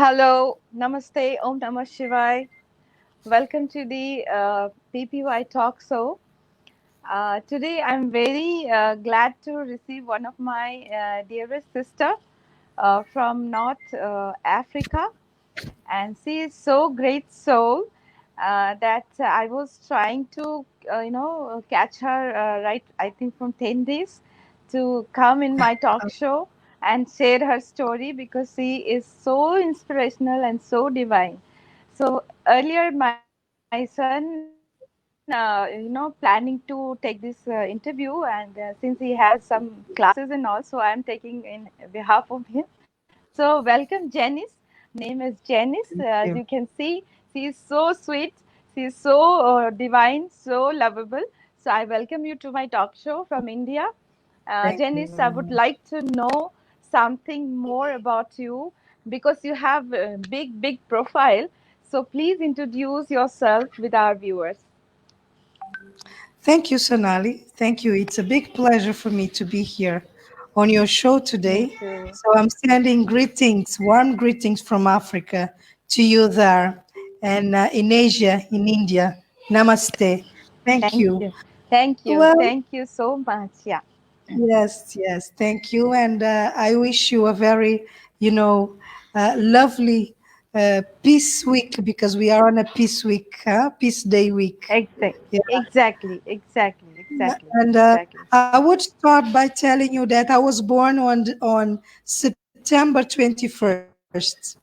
Hello, Namaste, Om Namah Shivai. Welcome to the PPY Talk Show. Today, I'm very glad to receive one of my dearest sister from North Africa, and she is so great soul that I was trying to, catch her right. I think from 10 days to come in my talk show and share her story because she is so inspirational and so divine. So earlier, my son, planning to take this interview, and since he has some classes and all, so I'm taking in behalf of him. So welcome, Janice. Name is Janice. As you Thank can you. see, she is so sweet. She is so divine, so lovable. So I welcome you to my talk show from India. Thank you Janice, I very would much. like to know something more about you because you have a big profile. So please introduce yourself with our viewers. Thank you, Sonali. Thank you. It's a big pleasure for me to be here on your show Me today. too. So I'm sending greetings, warm greetings from Africa to you there, and in Asia, in India. Namaste. Thank Thank you. you. Thank you. Well, Thank you so much. Yeah. yes, yes. Thank you. And I wish you a very, lovely peace week because we are on a peace week, peace day week. And Exactly. I would start by telling you that I was born on September 21st.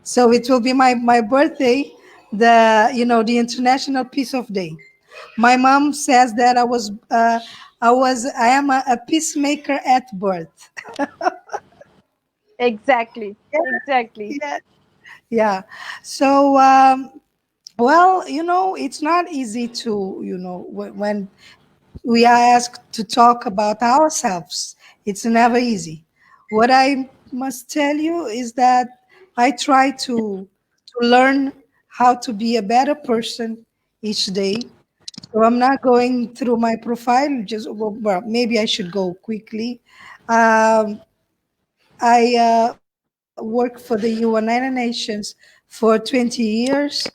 So it will be my birthday, the International Peace of Day. My mom says that I am a peacemaker at birth. Exactly. Yeah, Exactly. yeah, yeah. So well, it's not easy to when we are asked to talk about ourselves. It's never easy. What I must tell you is that I try to learn how to be a better person each day. So I'm not going through my profile. Well, maybe I should go quickly. Um, I work for the United Nations for 20 years,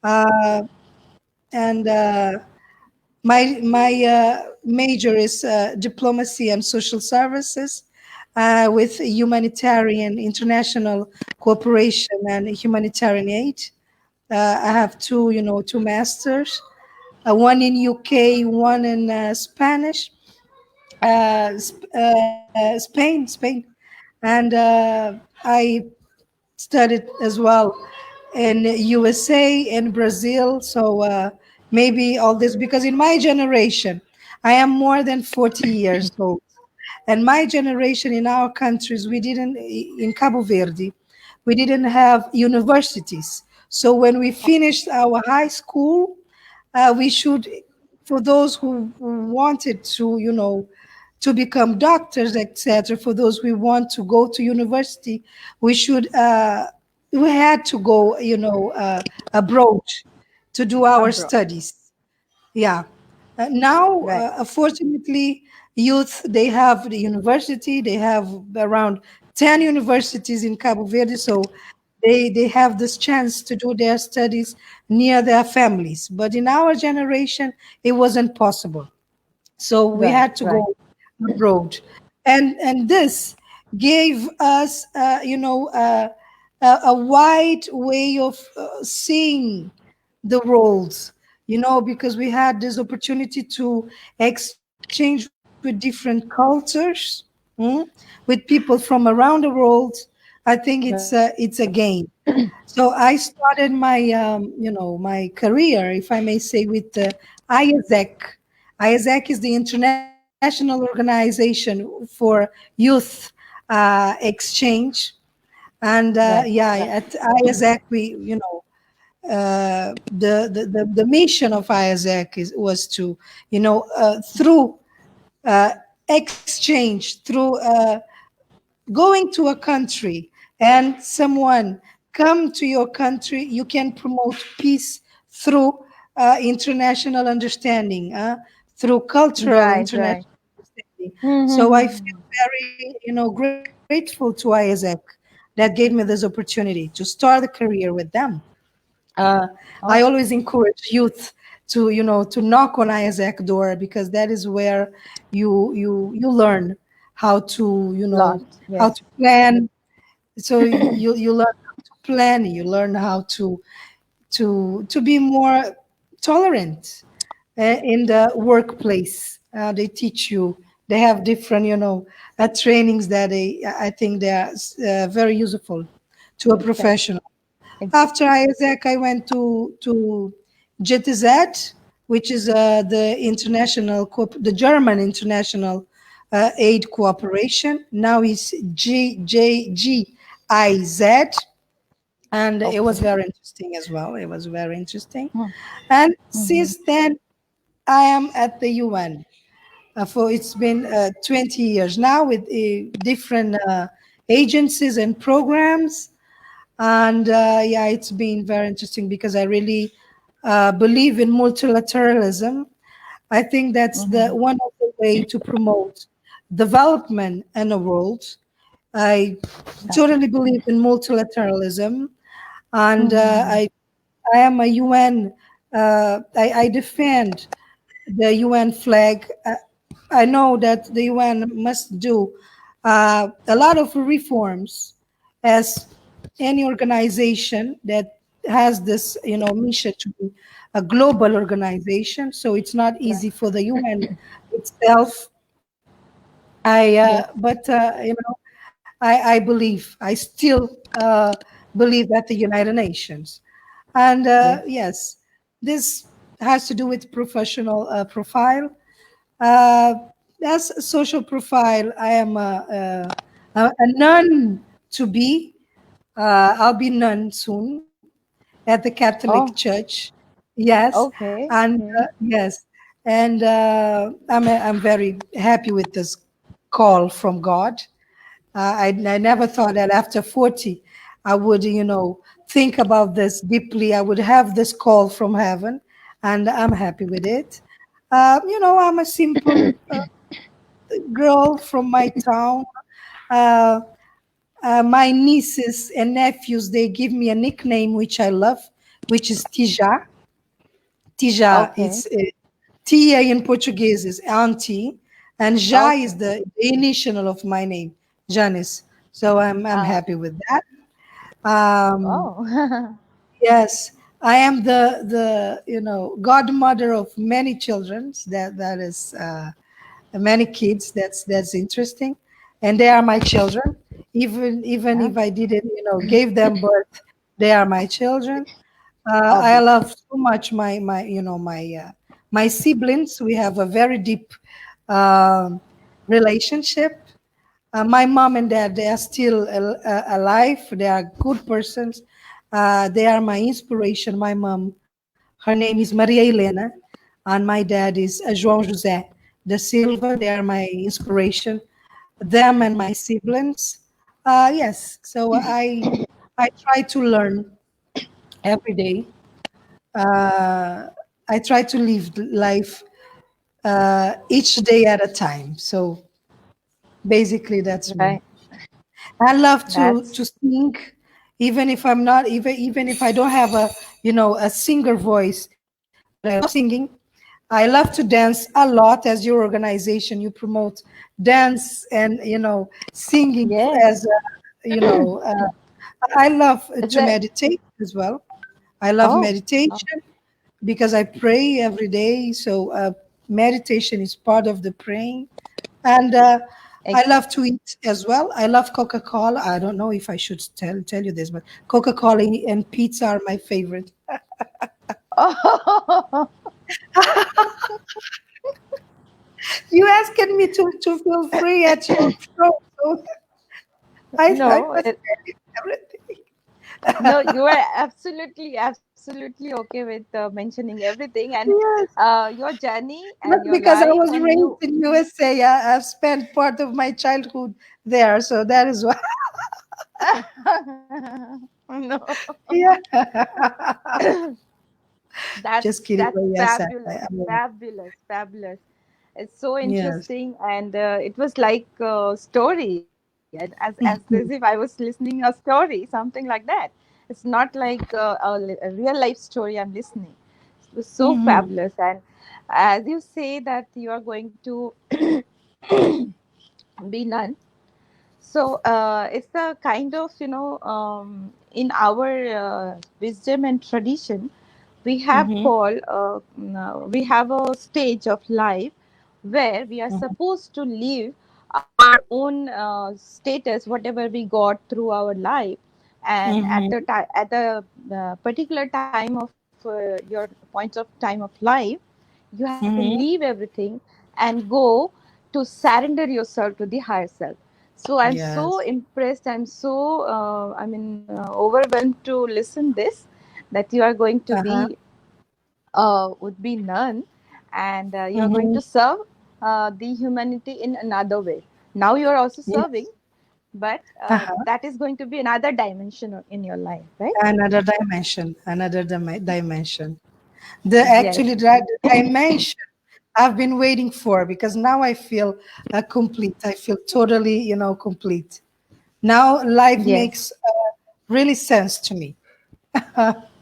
uh, and my major is diplomacy and social services with humanitarian international cooperation and humanitarian aid. I have two masters, one in UK, one in Spanish, Spain, and I studied as well in USA and Brazil. So maybe all this because in my generation, I am more than 40 years old. And my generation in our countries, we didn't, in Cabo Verde, we didn't have universities. So when we finished our high school, we should, for those who wanted to, to become doctors, etc., for those who want to go to university, we should, we had to go, abroad to do our Abroad. studies. Yeah. Now, Right. fortunately, youth, they have the university, they have around 10 universities in Cabo Verde, so they have this chance to do their studies near their families. But in our generation, it wasn't possible. So we Right. had to Right. go abroad. And this gave us, a wide way of seeing the roles, because we had this opportunity to exchange with different cultures, with people from around the world. I think it's a gain. So I started my career, if I may say, with the IASEC. IASEC is the International Organization for Youth Exchange. And Right. yeah, Right. at IASEC, the mission of IASEC was to, through uh, exchange, through going to a country and someone come to your country, you can promote peace through international understanding, through cultural Right. Right. international understanding. So I feel Mm-hmm. very, grateful to IASEC. that gave me this opportunity to start a career with them. uh, I Oh, always encourage youth to, to knock on ISAC door, because that is where you learn how to, lot. how Yes. to plan. So you learn how to plan. You learn how to be more tolerant in the workplace. They teach you. They have different, trainings that I think they are very useful to a Exactly. professional. Exactly. After ISAC, I went to GTZ, which is the German International Aid Cooperation. Now it's GJGIZ, and it was Okay. very interesting as well. It was very interesting. Hmm. And Mm-hmm. since then, I am at the UN. For it's been 20 years now with different agencies and programs. And yeah, it's been very interesting because I really believe in multilateralism. I think that's the Mm-hmm. one of the way to promote development in the world. I Exactly. totally believe in multilateralism, and Mm-hmm. I am a UN. I defend the UN flag. I know that the UN must do a lot of reforms, as any organization that has this, mission to be a global organization. So it's not Right. easy for the UN itself. Yes. But I believe, I still believe at the United Nations. And Yes. yes, this has to do with professional profile. Uh, as a social profile, I am a nun to be. I'll be nun soon at the Catholic Oh, Church. Yes, okay. and Okay. yes, and I'm very happy with this call from God. I never thought that after 40, I would, think about this deeply. I would have this call from heaven, and I'm happy with it. I'm a simple girl from my town. Uh, my nieces and nephews, they give me a nickname which I love, which is Tija. Tija, Okay. it's Tia in Portuguese is auntie, and Ja is Okay. the initial of my name, Janice. So I'm Ah. happy with that. Um, Oh. yes, I am the godmother of many children. That is many kids. That's interesting, and they are my children. Even Yeah. if I didn't gave them birth, they are my children. I Obviously. love so much my siblings. We have a very deep um, relationship. My mom and dad, they are still alive. They are good persons. They are my inspiration. My mom, her name is Maria Helena, and my dad is João José da Silva. They are my inspiration. Them and my siblings. Yes, so I try to learn every day. uh, I try to live life each day at a time. So basically, that's me. Right. I love That's to sing, even if I'm not even if I don't have a singer voice, but I love singing. I love to dance a lot. As your organization, you promote dance and singing yes. as I love It's to a meditate as well. I love oh. Oh. meditation because I pray every day. So meditation is part of the praying. And I Ex- love to eat as well. I love Coca Cola. I don't know if I should tell you this, but Coca Cola and pizza are my favorite. oh. You asked me to feel free at your show, so I No, must tell you everything. no, you are absolutely okay with mentioning everything and Yes, your journey and not your because I life was and raised you. in USA. I've spent part of my childhood there, so that is why. No. Yeah, just kidding. That's But yes, fabulous, fabulous. It's so yes. interesting, and it was like a story, Yeah, as if I was listening a story, something like that. It's not like a real life story I'm listening. It was so Mhm. fabulous. And as you say that you are going to be nun, so it's a kind of, in our wisdom and tradition, we have Mhm. called we have a stage of life where we are Mhm. supposed to live our own status, whatever we got through our life. And at Mhm. the time, at the particular time of your point of time of life, you have to Mhm. leave everything and go to surrender yourself to the higher self. So I'm so Yes. impressed. I'm so overwhelmed to listen this, that you are going to Uh-huh. be would be none, and you are going Mhm. to serve the humanity in another way. Now you are also serving, Yes. but Uh-huh. that is going to be another dimension in your life, right? Another dimension. Another dimension. The Yes. actually the dimension I've been waiting for, because now I feel complete. I feel totally, complete. Now life Yes. makes really sense to me.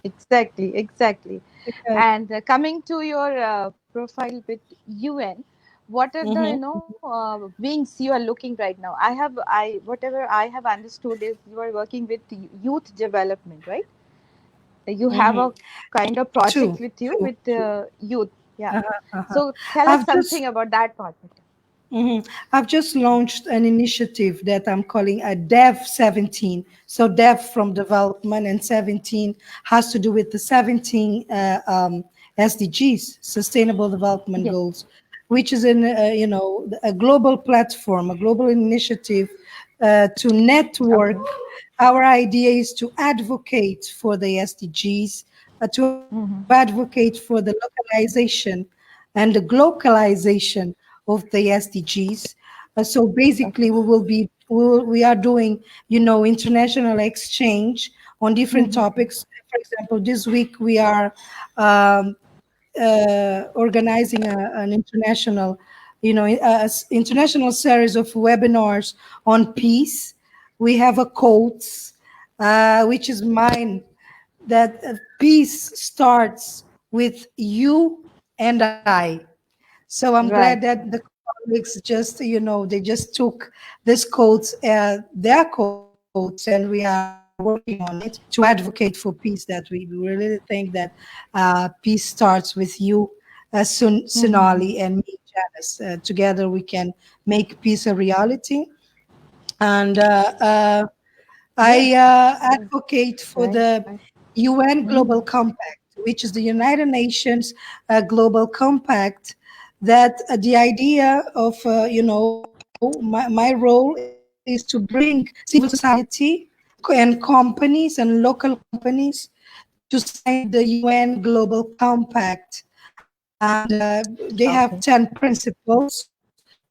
Exactly, exactly. Because And coming to your profile with UN, what are the mhm, wings you are looking right now? I whatever I have understood is you are working with youth development, right? You have mhm. a kind of project Two, with you two, with two. youth. Yeah. Uh-huh, uh-huh. So tell us I've just something about that part. Mhm. I've just launched an initiative that I'm calling a Dev 17. So Dev from development, and 17 has to do with the 17 SDGs, Sustainable Development Yes. Goals, which is a global platform, a global initiative to network. Okay. Our idea is to advocate for the SDGs, to Mm-hmm. advocate for the localization and the globalization of the SDGs. So basically, Okay. we are doing, international exchange on different Mm-hmm. topics. For example, this week we are um, organizing an international, international series of webinars on peace. We have a quote, which is mine, that peace starts with you and I. So I'm glad Right. that the colleagues just, they just took this quotes, their quotes, and we are working on it to advocate for peace. That we really think that peace starts with you, Sonali, Mm-hmm. and me, Janice. Together we can make peace a reality. And I Yes. advocate for Right. the UN Mm-hmm. Global Compact, which is the United Nations Global Compact. That the idea of, my role is to bring civil society and companies and local companies to sign the UN Global Compact. And they have Okay. 10 principles,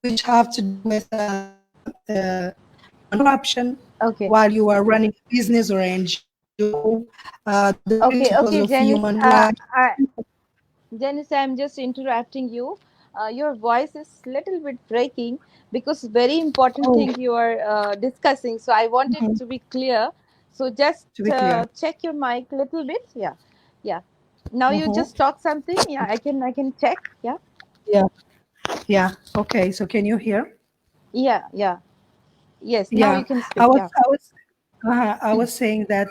which have to do with non-corruption Okay. while you are running a business or NGO, the principles of Okay. Okay, human Janice. rights. Janice, I'm just interrupting you. Your voice is little bit breaking because very important Oh, thing you are discussing. So I want it mhm, to be clear. So just to be clear. check your mic little bit. Yeah, yeah. Now you Mhm. just talk something. Yeah, I can check. Yeah, Yeah, yeah. Okay, so can you hear? yeah, yeah. Yes. Now Yeah, you can I speak. was, Yeah. I was, I was saying that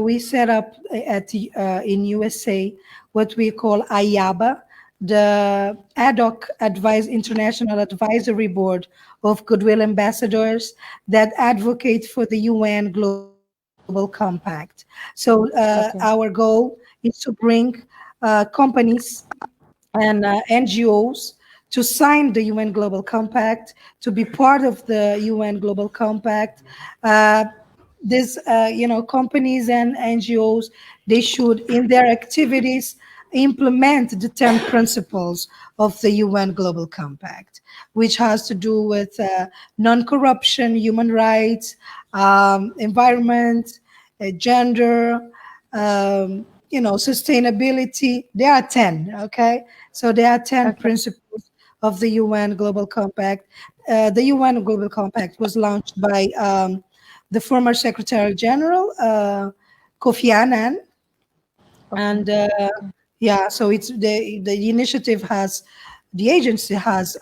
we set up in USA what we call IABA, the Ad hoc International Advisory Board of Goodwill Ambassadors that advocate for the UN Global Compact. So our Okay. goal is to bring companies and NGOs to sign the UN Global Compact, to be part of the UN Global Compact. Uh, companies and NGOs, they should, in their activities, implement the 10 principles of the UN Global Compact, which has to do with non-corruption, human rights, environment, gender, sustainability. There are 10, okay? So there are 10 Okay. principles of the UN Global Compact. the UN Global Compact was launched by the former Secretary General Kofi Annan, Okay. and Okay. yeah, so it's the initiative has the agency has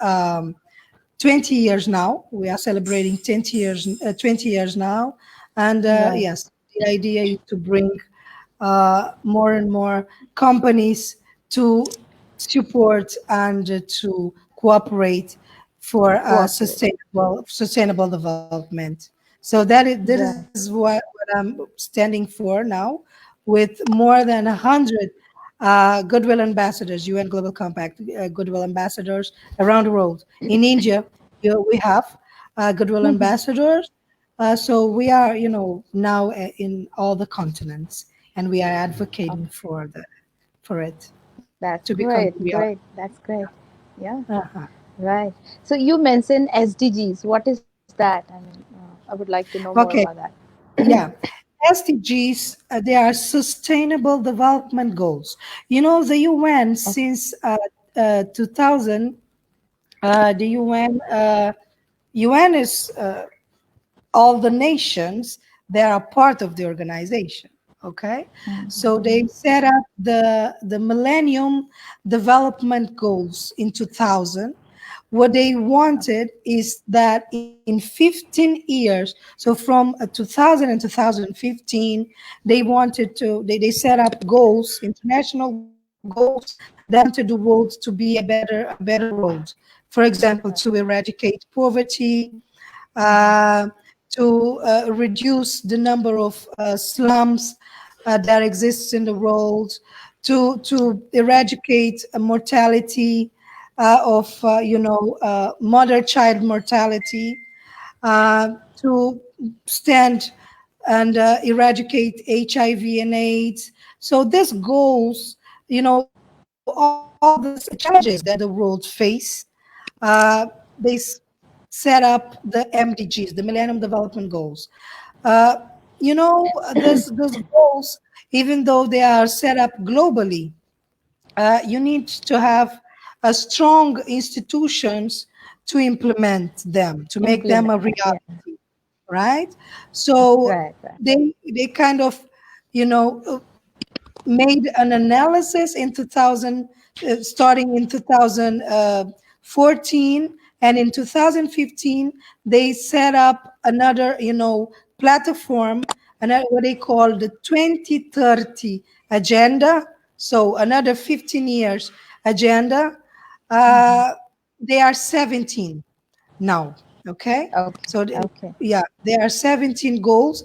20 years now. We are celebrating 20 years now, and Right. yes, the idea is to bring more and more companies to support and to cooperate for Cooperate. sustainable development. So that is Right. what I'm standing for now, with more than 100 goodwill ambassadors, UN Global Compact goodwill ambassadors around the world. In India, we have goodwill ambassadors. So we are, now in all the continents, and we are advocating for it That's to become great. who we are. Great. That's great. Yeah. Uh-huh. Right. So you mentioned SDGs. What is that? I mean, I would like to know more about Okay, that. yeah. SDGs, they are Sustainable Development Goals. The UN since 2000, the UN is all the nations that are part of the organization. Okay, so they Mm-hmm. set up the Millennium Development Goals in 2000. What they wanted is that in 15 years, so from 2000 and 2015, they wanted to they set up goals, international goals, that they wanted the world to be a better world. For example, Right. to eradicate poverty, Mm-hmm. uh, to reduce the number of slums that exists in the world, to eradicate mortality of mother child mortality, to stand and eradicate HIV and AIDS. So these goals, all these challenges that the world face, they set up the MDGs, the Millennium Development Goals. Uh, those goals, even though they are set up globally, you need to have strong institutions to implement them, to make them a Implement. Yeah. reality, right? So Right. Right. they kind of, you know, made an analysis in 2000, starting in 2014, and in 2015 they set up another, platform, another what they call the 2030 agenda. So another 15 years agenda. Mm-hmm. Uh, they are 17 now. Okay, Okay. so Okay. yeah, there are 17 goals,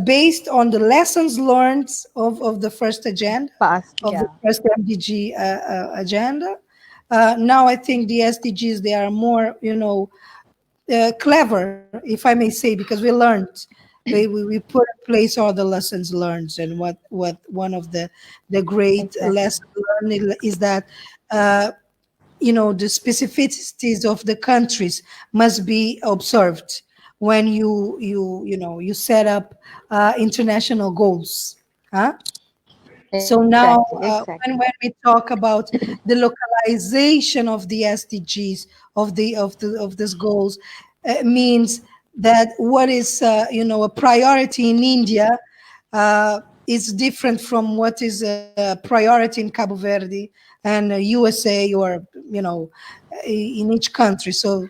based on the lessons learned of the first agenda, Past. of the Yeah. first MDG agenda. Now I think the SDGs, they are more, clever, if I may say, because we learned, we put in place all the lessons learned. And what one of the great Exactly. lessons learned is that the specificities of the countries must be observed when you set up international goals, huh? So now, Exactly. Exactly. when we talk about the localization of the SDGs, of these goals, means that what is a priority in India is different from what is a priority in Cabo Verde and USA, or in each country. So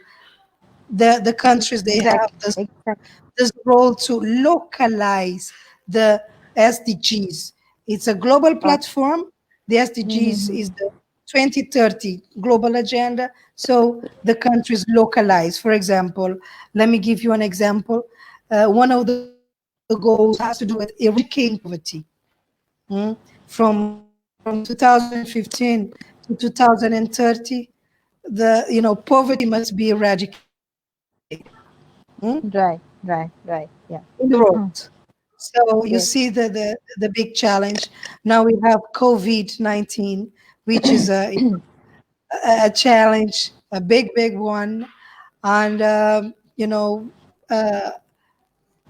the countries, they have Exactly. Exactly. this role to localize the SDGs. It's a global platform. The SDGs Mm-hmm. is the 2030 global agenda. So the countries localize. For example, let me give you an example. One of the goals has to do with eradicating poverty. From 2015 to 2030, poverty must be eradicated. Hmm? Right. Right. Right. Yeah. In the world. Mm. So you Yes. see the big challenge. Now we have COVID-19, which is a challenge, a big one, and uh,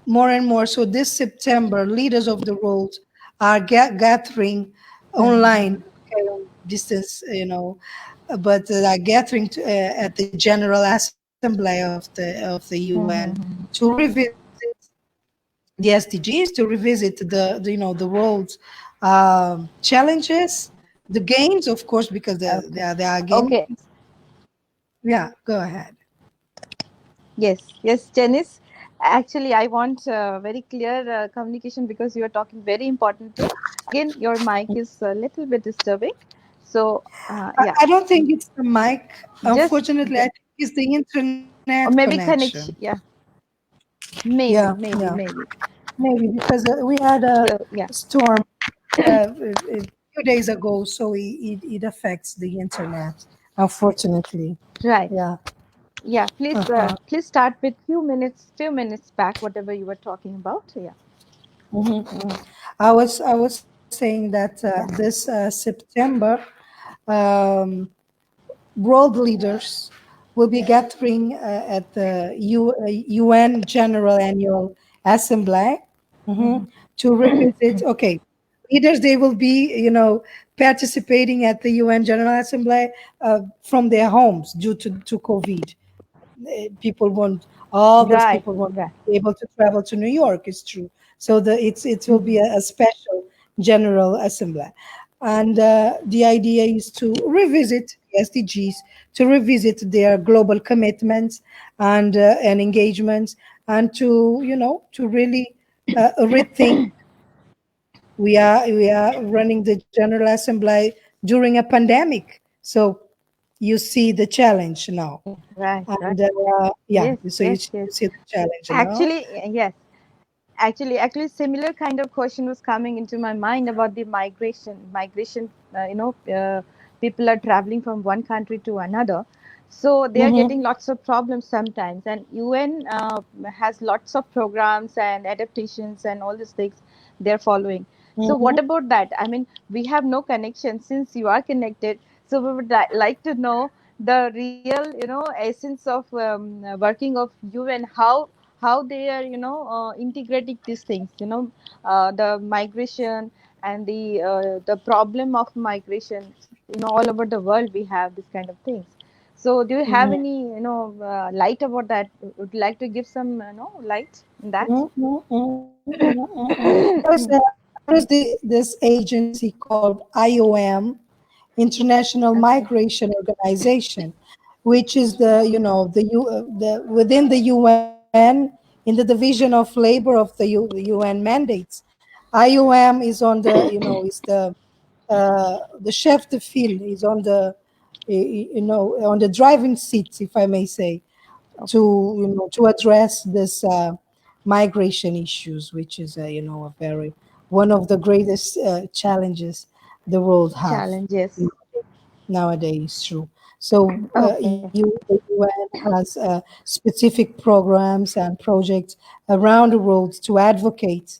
more and more. So this September, leaders of the world are gathering online, okay, on distance, but are gathering at the General Assembly Assembly of the UN Mm-hmm. to revisit the SDGs, to revisit the world's challenges, the gains, of course, because Okay. there are gains. Okay. Yeah, go ahead. Yes, yes, Janice. Actually, I want very clear communication because you are talking very important thing. Again, your mic is a little bit disturbing. So, yeah, I don't think it's the mic. just Unfortunately, I think it's the internet or maybe connection. connection. Yeah, Yeah, maybe, yeah, maybe, maybe. maybe because we had a So, yeah, storm a few days ago, so it affects the internet. Unfortunately, right. yeah. Yeah, Uh-huh. please start with few minutes back, whatever you were talking about. Yeah, Mhm. I was saying that yeah, this September, um, world leaders will be gathering at the UN General Annual Assembly, mm-hmm. mhm, to revisit. Okay, leaders, they will be, participating at the UN General Assembly from their homes due to COVID. People won't, all those Right, people won't right. be able to travel to New York. It's true. So it will be Mm-hmm. a special General Assembly, and the idea is to revisit the SDGs, to revisit their global commitments and engagements, and to really rethink. We are running the General Assembly during a pandemic, so you see the challenge now. Right, right. And yeah, Yes, so yes, you yes. see the challenge now. Actually, yes. Actually, similar kind of question was coming into my mind about the migration. People are traveling from one country to another, so they are Mm-hmm. getting lots of problems sometimes. And UN has lots of programs and adaptations and all these things they're following. So Mm-hmm. what about that? I mean, we have no connection. Since you are connected, so we would like to know the real, essence of working of UN, how they are, integrating these things, the migration and the problem of migration, all over the world we have this kind of things. So do you have Mm-hmm. any, light about that? Would you like to give some, light in that? There's this agency called IOM, International Okay. Migration Organization, which is the within the UN, in the division of labor of the UN mandates. IOM is on the is the chef de file, is on the on the driving seat, if I may say, to Okay. to address this migration issues, which is a very one of the greatest challenges the world have Challenges. nowadays. True. So Okay. the UN has specific programs and projects around the world to advocate,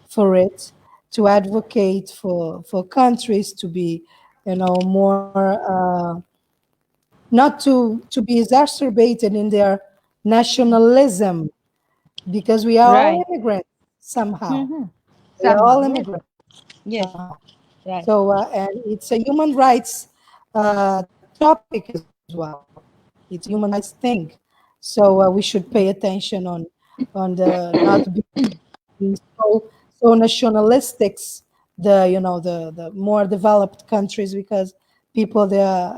for it, to advocate for countries to be, more. Not to be exacerbated in their nationalism, because we are all Right. immigrants somehow. Hmm. We are Somehow, all yes. immigrants Yes. somehow. Right. So and it's a human rights topic as well. It's a human rights thing. So we should pay attention on the not being so nationalistic, the more developed countries, because people they are,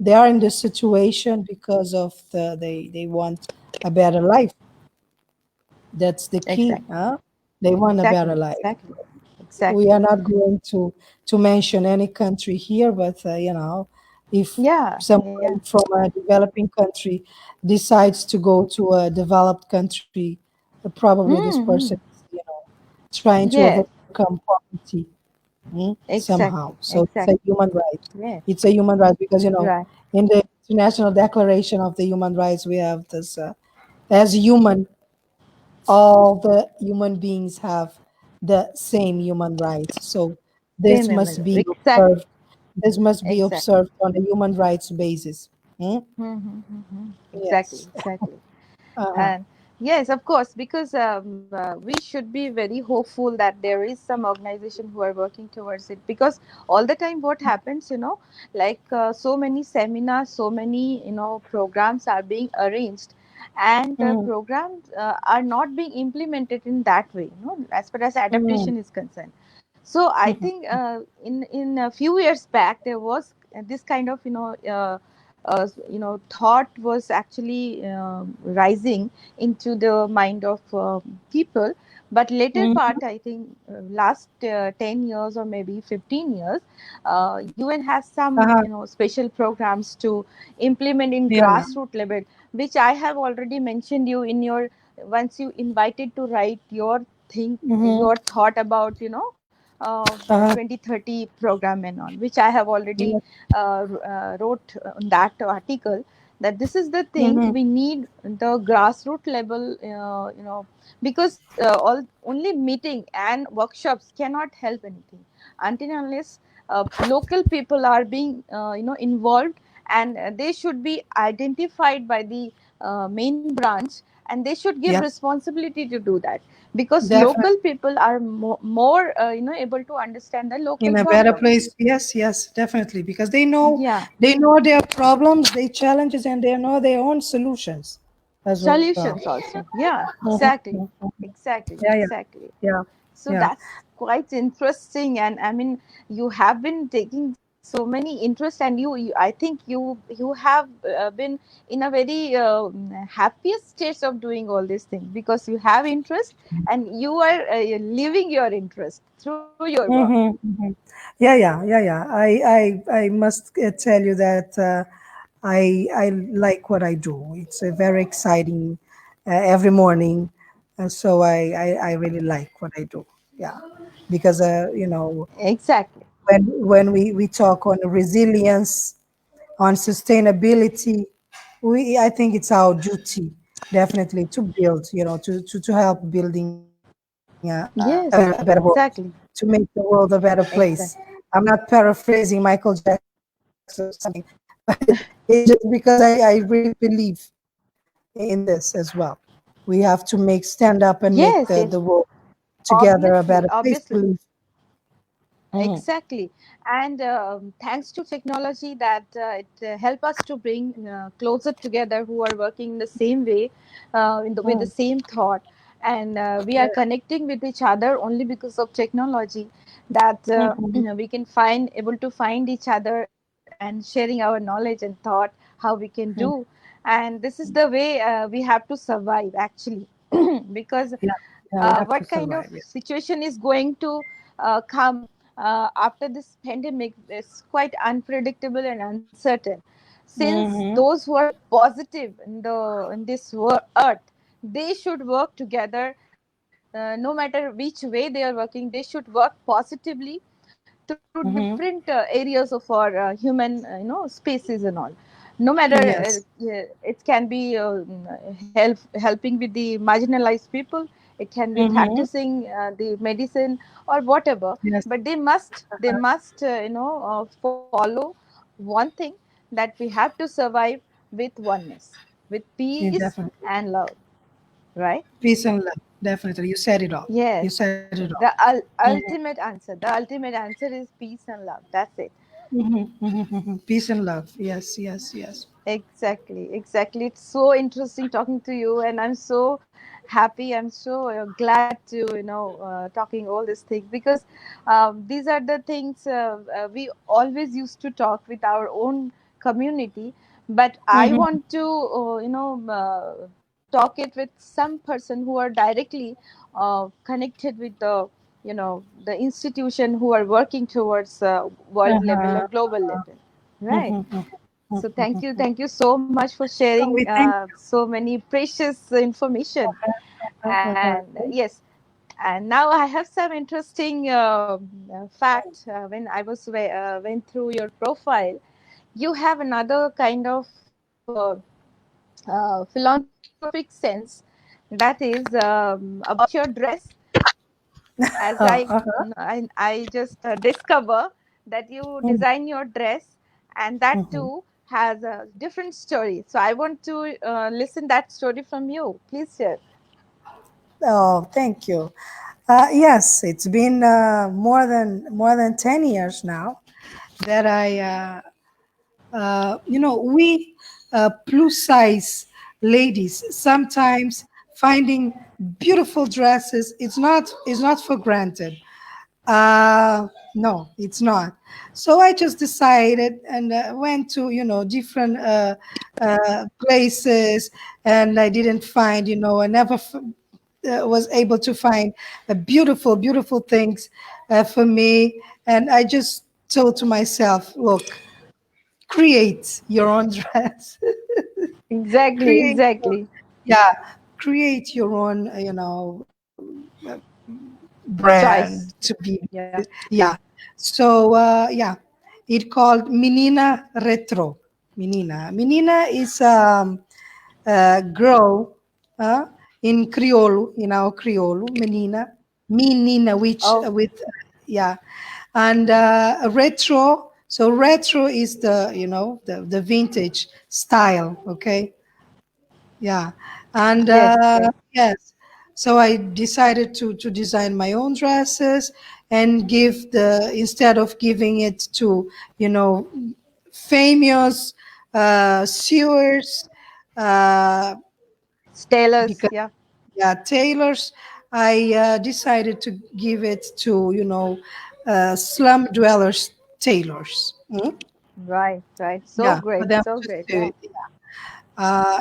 they are in this situation because of they want a better life. That's the key, Exactly. huh? They want a better Exactly. life. Exactly. We Exactly. are not going to mention any country here, but if Yeah. Yeah. someone from a developing country decides to go to a developed country, probably this person Mm-hmm. is, trying to Yes. overcome poverty, somehow. Exactly. So it's a Exactly. human right. Yes. It's a human right because Right. in the International Declaration of the Human Rights, we have this as human, all the human beings have the same human rights. So this Same must image. be Exactly. observed. This must be Exactly. observed on a human rights basis. Hmm? Mm-hmm. Mm-hmm. Exactly. Yes. Exactly. Uh-huh. And Yes, of course, because we should be very hopeful that there is some organization who are working towards it. Because all the time, what happens, like so many seminars, so many programs are being arranged, and Mm, programs are not being implemented in that way. As far as mm, adaptation is concerned. So I mhm, think in a few years back there was this kind of thought was actually rising into the mind of people. But later mhm. part, I think last 10 years or maybe 15 years, UN has some Uh-huh. special programs to implement in Yeah, yeah. grassroots level, which I have already mentioned you in your, once you invited to write your think, Mm-hmm. your thought about the Uh-huh. 2030 program and all, which I have already Yes. wrote on that article, that this is the thing Mm-hmm. we need the grassroots level, because all only meeting and workshops cannot help anything until and unless local people are being involved, and they should be identified by the main branch, and they should give Yeah, responsibility to do that, because definitely. local people are more able to understand the local In a better problems. place. Yes, yes, definitely. Because Yeah, they know their problems, their challenges, and they know their own solutions as well. solutions also. Yeah, Mhm, exactly, mhm, mhm. exactly, Yeah, yeah, exactly. yeah, So yeah. that's quite interesting, and I mean, you have been taking so many interest, and you I think you have been in a very happiest stage of doing all these things, because you have interest and you are living your interest through your work. Mm-hmm. Yeah, yeah, yeah, yeah. I must tell you that I like what I do. It's very exciting every morning, so I really like what I do. Yeah, because Exactly. when we talk on resilience, on sustainability, we I think it's our duty definitely to build, to help building a Yes, better world, exactly, to make the world a better place. exactly. I'm not paraphrasing Michael Jackson or something, but it's just because I really believe in this as well. We have to stand up and make Yes, the yes, world together a obviously, better place to obviously. live. Mhm. Exactly, and thanks to technology, that it help us to bring closer together who are working in the same way, with the Mm. same thought, and we are connecting with each other only because of technology. That Mhm. we can find able to find each other and sharing our knowledge and thought how we can do, Mhm. and this is the way we have to survive actually, because Yeah, yeah, we have to what kind of survive. Yeah. situation is going to come after this pandemic is quite unpredictable and uncertain, since Mm-hmm. those who are positive in this earth, they should work together, no matter which way they are working, they should work positively through different Mm-hmm. areas of our human spaces and all. No matter Yes. it can be helping with the marginalized people, it can be Mm-hmm. practicing the medicine or whatever, Yes. but they must follow one thing, that we have to survive with oneness, with Yeah, peace definitely. and love, right? Peace and love. Definitely. You said it all. You Yes, said it all. the Mhm. ultimate answer is peace and love. That's it. Mhm. Mhm. Mhm. Peace and love. Yes, yes, yes. Exactly, exactly. It's so interesting talking to you, and I'm so happy. I'm so glad to talking all these things, because these are the things we always used to talk with our own community. But I Mhm. want to talk it with some person who are directly connected with the institution who are working towards world level or Uh-huh. global level, right? Mhm. Mhm. So Mhm. thank you so much for sharing We thank so many precious information. you. And yes, and now I have some interesting fact. When I was went through your profile, you have another kind of philanthropic sense, that is about your dress. As Uh-huh. I just discover that you Mhm. design your dress, and that Mhm. too has a different story. So I want to listen that story from you. Please share. Oh, thank you. Yes, it's been more than 10 years now that we plus size ladies sometimes finding beautiful dresses. It's not for granted. No, it's not. So I just decided and went to different places, and I didn't find I never was able to find beautiful, beautiful things for me. And I just told to myself, look, create your own dress. Exactly, create, exactly. yeah, create your own, brand Choice. to be. Yeah. Yeah. So yeah, it called Menina Retro. Menina is a girl uh, in Creole, in our Creole, Menina, which Oh, with yeah, and retro. So retro is the vintage style. Okay, yeah, and yes, yes. yes. So I decided to design my own dresses and give the instead of giving it to you know famous sewers, uh, Tailors. because Yeah. yeah, tailors. I decided to give it to slum dwellers tailors. Right, right. So Yeah, for great, them so to great. sew Yeah. it.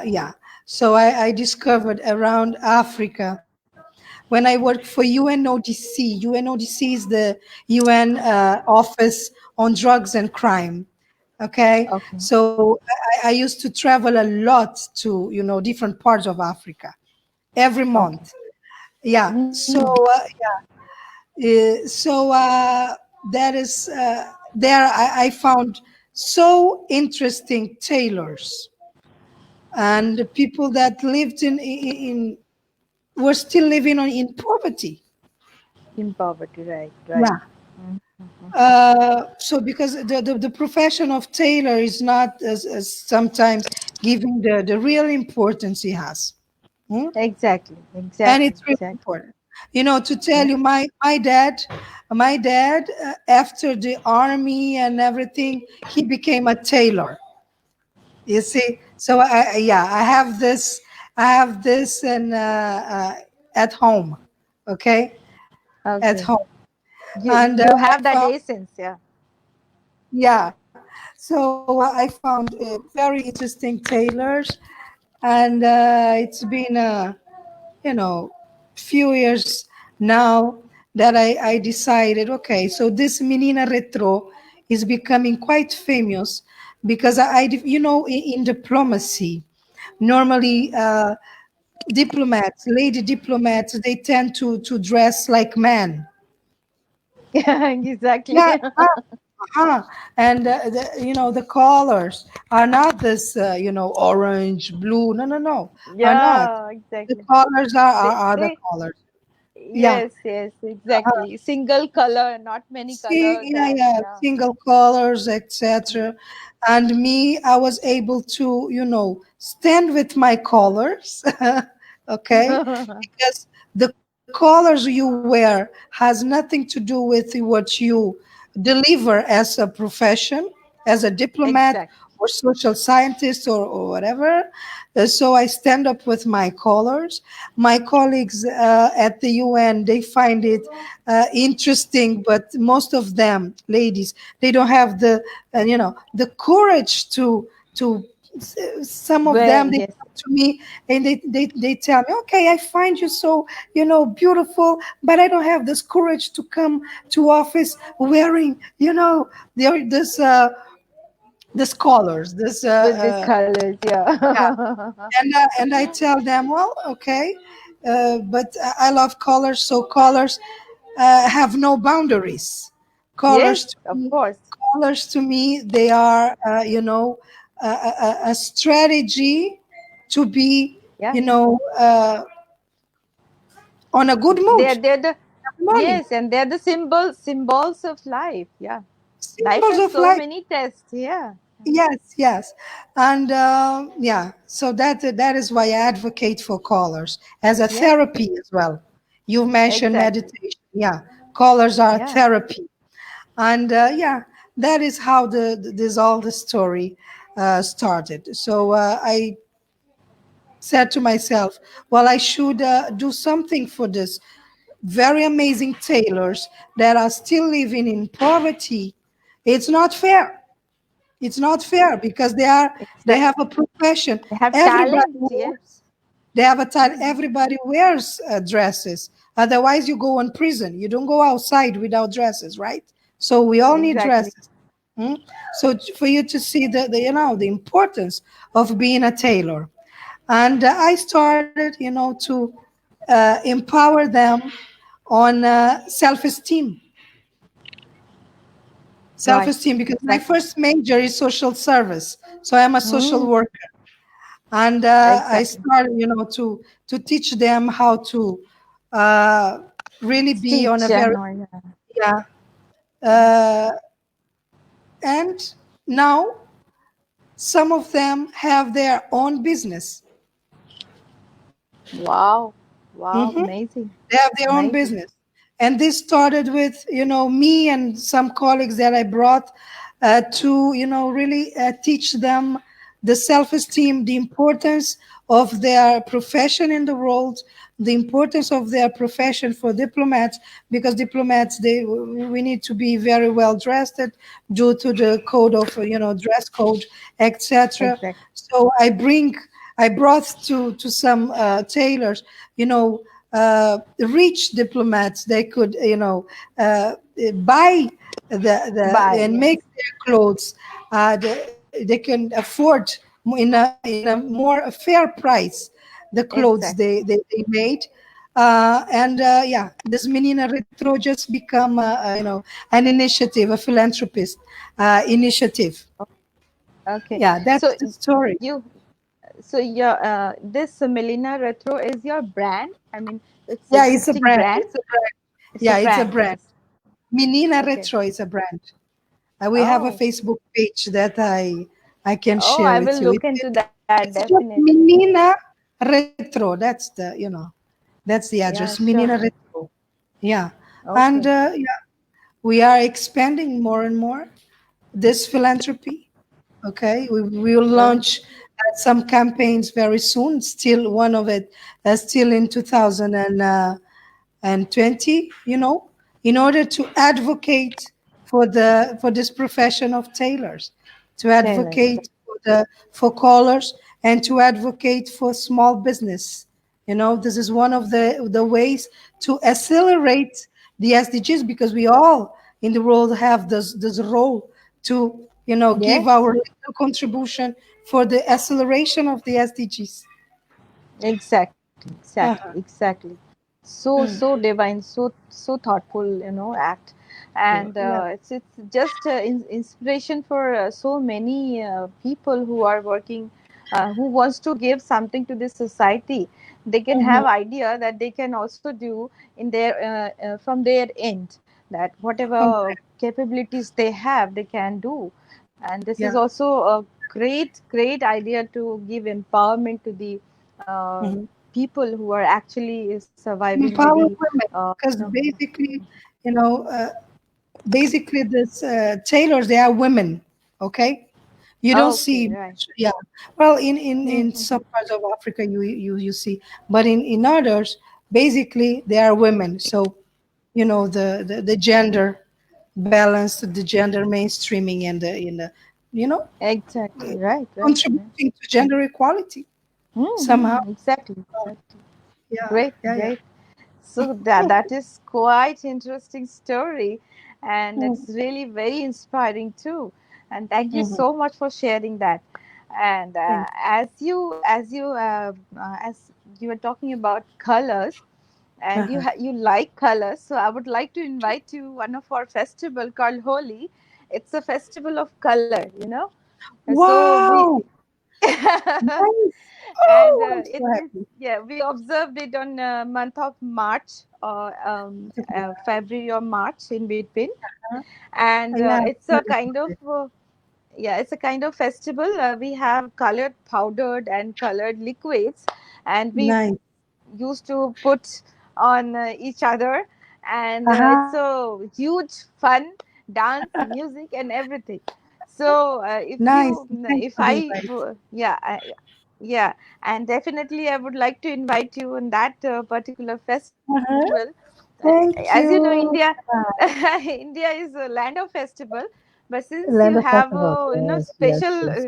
Yeah. So I discovered around Africa when I worked for UNODC. UNODC is the UN Office on Drugs and Crime. Okay, Okay. so I used to travel a lot to different parts of Africa every Okay. month. Yeah. Mm. So that is there. I found so interesting tailors and the people that lived in were still living in poverty. In poverty, right, right. Yeah. Mhm. So because the profession of tailor is not as sometimes giving the real importance he has. Hmm? Exactly, And exactly, it's really exactly. important. To tell Yeah. you, my dad, after the army and everything, he became a tailor. You see, so yeah, I have this and at home, okay, at Okay. home, and You I have that found essence, yeah. yeah, so I found very interesting tailors, and it's been you know few years now that I decided, okay, so this Menina Retro is becoming quite famous because in diplomacy, normally lady diplomats, they tend to dress like men. Yeah, exactly. Yeah, uh-huh. And the colors are not this orange, blue. No, no, no, are not. Yeah, The exactly. colors are the They colors. Yeah. yes, yes, exactly. Single color, not many See, colors, yeah, and yeah, yeah. single colors, Mm. etc. And me, I was able to, stand with my colors, okay? Because the colors you wear has nothing to do with what you deliver as a profession, as a diplomat Exact. or social scientist or whatever. So I stand up with my colors. My colleagues at the UN, they find it interesting, but most of them, ladies, they don't have the courage to some of Well, them, they yes. come to me and they tell me, okay, I find you so beautiful, but I don't have this courage to come to office wearing this colors, this With these colors, yeah. yeah. And I tell them, well, okay, but I love colors, so colors have no boundaries. Yes, Colors to of me, course. they are, a strategy to be, Yeah. you know, uh, on a good They're mood they're the every morning. yes, and they're the symbols of life. Yeah. Life Symbols has of so life. many tests. Yeah. Yes, yes, and yeah. So that is why I advocate for colors as a Yeah, therapy as well. You mentioned exactly. meditation. Yeah, colors are Yeah, therapy, and yeah, that is how this all the story started. So I said to myself, well, I should do something for this very amazing tailors that are still living in poverty. It's not fair. It's not fair because they have exactly. a profession. They have Everybody talent. wears, Yes. they have a time. Mm, Everybody wears dresses. Otherwise, you go in prison. You don't go outside without dresses, right? So we all need exactly. dresses. Mm? So for you to see the importance of being a tailor, and I started to empower them on Right. self-esteem because my Exactly. first major is social service, so I'm a social Mm, worker, and I exactly. started to teach them how to uh, really be on a Stitch very, and all. Yeah. yeah, Yeah. uh, and now some of them have their own business. Wow. Wow. Mhm. Amazing. They have their own Amazing. business. And this started with, me and some colleagues that I brought to, really teach them the self esteem, the importance of their profession in the world, the importance of their profession for diplomats, because diplomats, we need to be very well dressed due to the code of, dress code, etc. Exactly. So I brought to some tailors, rich diplomats. They could, buy Bye. and make Yes. their clothes. They can afford in a more fair price the clothes Exactly. they made. And yeah, this Menina Retro just become an initiative, a philanthropist initiative. Okay. Yeah, that's So the story. you, so your this Melina Retro is your brand. I mean, it's Yeah, it's a existing brand. brand. It's a brand. It's a Yeah, it's a brand. brand. Yes. Menina Okay. Retro is a brand. We have a Oh. Facebook page that I can Oh, share I will with you. look into that It's just definitely. Menina Retro. That's the address. Yeah. Menina Sure. Retro. Yeah, and Okay. yeah, we are expanding more and more this philanthropy. Okay, we will launch some campaigns very soon. Still, one of it still in 2020. In order to advocate for this profession of tailors, to Tailors. advocate for callers, and to advocate for small business. This is one of the ways to accelerate the SDGs, because we all in the world have this role to give Yes. our little contribution for the acceleration of the SDGs. Exactly. Exactly. Uh-huh. Exactly. So Mm. divine, so thoughtful, act. And Yeah. it's just inspiration for so many people who are working, who wants to give something to this society. They can Mhm. have idea that they can also do in their from their end, that whatever Correct. capabilities they have they can do. And this is Yeah. also a great idea to give empowerment to the uh, Mhm. people who are actually surviving Empower very women, you because know you know uh, basically this tailors, they are women. Okay, you don't okay, see right. much, yeah. Well, in Mhm. some parts of Africa you see, but in others, basically they are women. So the gender balance, the gender mainstreaming, and the you know Exactly, right. contributing to gender equality somehow. Exactly. Yeah, Great, yeah, yeah. great. So that is quite interesting story, and Mhm. it's really very inspiring too. And thank you Mhm. so much for sharing that. And Thank as you were talking about colors, you. and Uh-huh. you like colors, so I would like to invite you one of our festival called Holi. It's a festival of color. So we Wow! Nice. and Oh, I'm it so is, happy. yeah, we observed it on month of March or February or March in between. And Yeah, it's a heard kind about of it. yeah, it's a kind of festival. We have colored powdered and colored liquids, and we Nice. used to put on each other, and Uh-huh. it's a huge fun dance, music, and everything. So Nice. Thanks if for the invite. yeah, yeah, and definitely I would like to invite you in that particular festival. Uh-huh. As you Thank know, India, you. India is a land of festival, but since you Land of have festivals. a Yes, yes, special yes.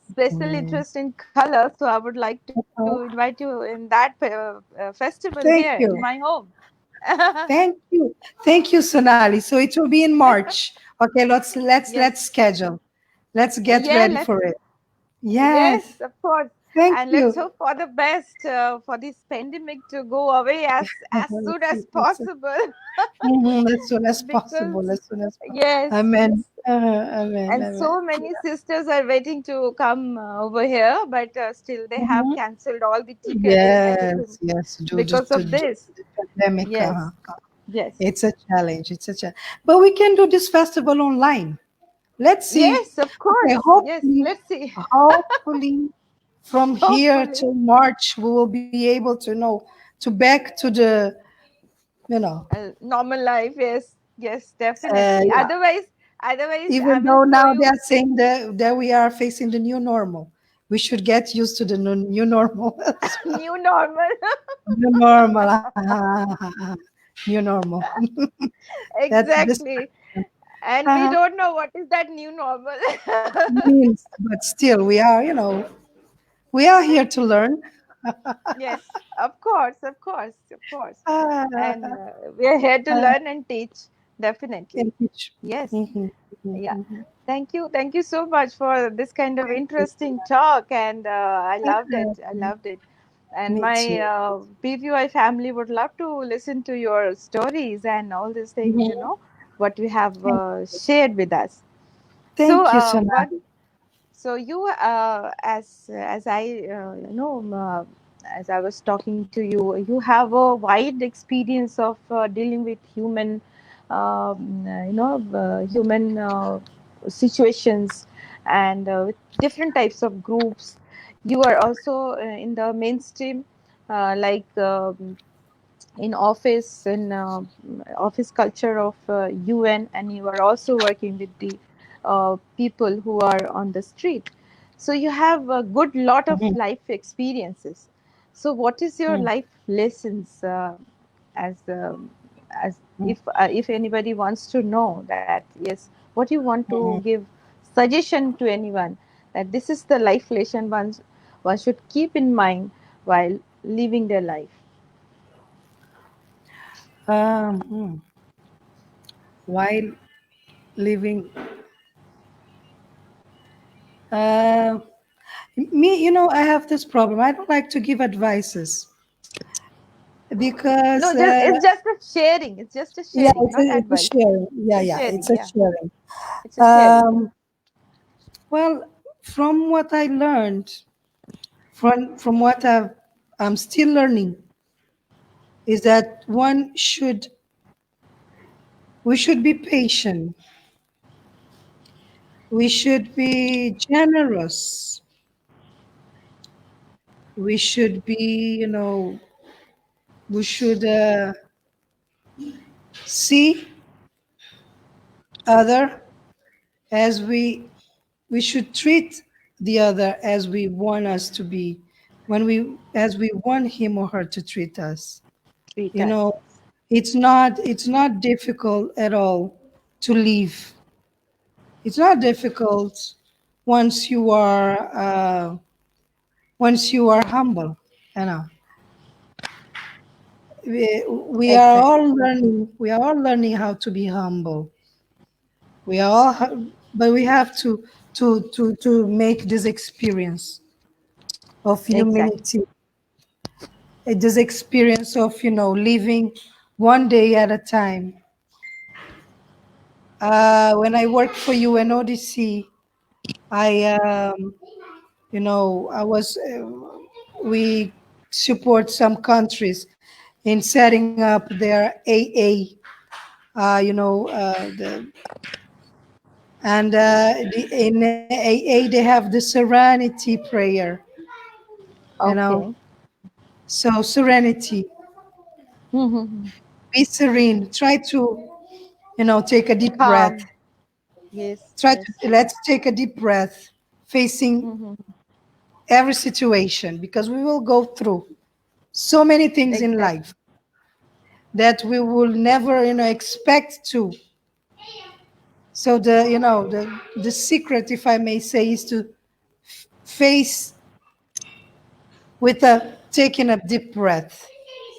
special Mm. interest in color, so I would like to Uh-huh. invite you in that festival here Thank in you. my home. Thank you. Thank you, Sonali. So it will be in March. Okay, let's Yes, schedule. Let's get yeah, ready let's. for it. Yes, Yes. of course, Thank and let's you. hope for the best for this pandemic to go away as soon as Let's possible. as soon as possible. Because As soon as possible. yes, Amen. Amen. and Amen. so many sisters are waiting to come over here, but still they have Mhm. cancelled all the tickets and everything Yes, yes. because of Due this. to the pandemic. Yes, yes, It's a challenge. It's a challenge. But we can do this festival online. Let's see. yes, of Okay, course. Yes, let's see. hopefully from here Hopefully, till March, we will be able to know to back to the, you know, normal life. Yes, yes, definitely. yeah. Otherwise, I Even will though show now they you are saying that we are facing the new normal, we should get used to the new normal. new normal. New normal. New normal. That's this Exactly, and we don't know what is that new normal. means, but still, we are, we are here to learn. Yes, of course, of course, of course. And Uh, we are here to uh, learn and teach, definitely. and teach. Yes, Mhm, mhm, yeah. mhm. Thank you so much for this kind of interesting talk, and I loved it. I loved it. And Me my too. PVI family would love to listen to your stories and all these things, Mhm. what you have Thank shared with us. So, thank you, what Sonali. so you, as I, as I was talking to you, you have a wide experience of dealing with human, human situations, and with different types of groups. You are also in the mainstream, like in office in office culture of UN, and you are also working with the people who are on the street. So you have a good lot of Mhm, life experiences. So what is your mhm, life lessons as as mhm, if anybody wants to know that, yes, what you want to mhm. give suggestion to anyone, that this is the life lesson one should keep in mind while living their life. Hmm. While living, uh, me, I have this problem. I don't like to give advices because, No, just it's just a sharing. It's just a yeah, sharing, not it's a advice. sharing. Yeah, It's a yeah, it's sharing. a Yeah, sharing. it's a sharing. Um, well, from what I learned, from what I'm still learning, is that we should be patient. We should be generous. We should be, we should see other as we should treat the other as we want us to be, as we want him or her to treat us. Treat You us. know, it's not difficult at all to live. It's not difficult once you are humble. You know, we are Exactly. all learning. We are all learning how to be humble. We are all, but we have to make this experience of Exactly. humility, this experience of living one day at a time. When I worked for UNODC, I I was we support some countries in setting up their AA, the And in AA, they have the serenity prayer, you know. Okay. So serenity, Mhm. be serene. Try to, take a deep breath. Calm. Yes, Try yes. to let's take a deep breath, facing Mhm. every situation, because we will go through so many things in Exactly. life that we will never, expect to. So the secret, if I may say, is to face with a taking a deep breath.